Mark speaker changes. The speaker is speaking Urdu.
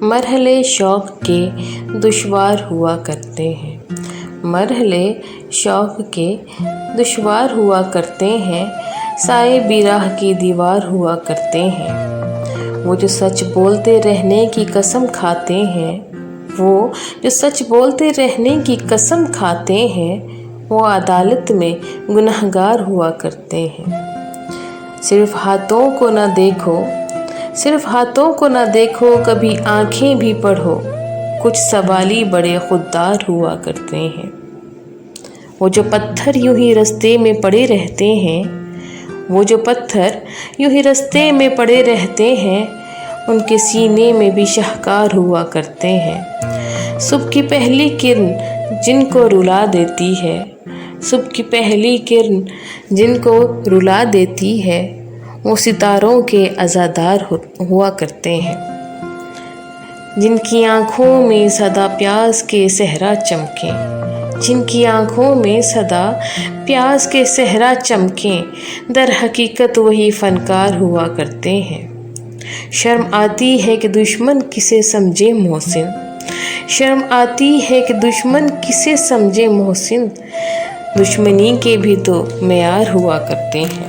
Speaker 1: مرحلے شوق کے دشوار ہوا کرتے ہیں، مرحلے شوق کے دشوار ہوا کرتے ہیں، سائے بیراہ کی دیوار ہوا کرتے ہیں۔ وہ جو سچ بولتے رہنے کی قسم کھاتے ہیں، وہ جو سچ بولتے رہنے کی قسم کھاتے ہیں، وہ عدالت میں گنہگار ہوا کرتے ہیں۔ صرف ہاتھوں کو نہ دیکھو، صرف ہاتھوں کو نہ دیکھو، کبھی آنکھیں بھی پڑھو، کچھ سوالی بڑے خوددار ہوا کرتے ہیں۔ وہ جو پتھر یوں ہی رستے میں پڑے رہتے ہیں، وہ جو پتھر یوں ہی رستے میں پڑے رہتے ہیں، ان کے سینے میں بھی شاہکار ہوا کرتے ہیں۔ صبح کی پہلی کرن جن کو رلا دیتی ہے، صبح کی پہلی کرن جن کو رلا دیتی ہے، وہ ستاروں کے عزادار ہوا کرتے ہیں۔ جن کی آنکھوں میں سدا پیاس کے صحرا چمکیں، جن کی آنکھوں میں سدا پیاس کے صحرا چمکیں، در حقیقت وہی فنکار ہوا کرتے ہیں۔ شرم آتی ہے کہ دشمن کسے سمجھے محسن، شرم آتی ہے کہ دشمن کسے سمجھے محسن، دشمنی کے بھی تو معیار ہوا کرتے ہیں۔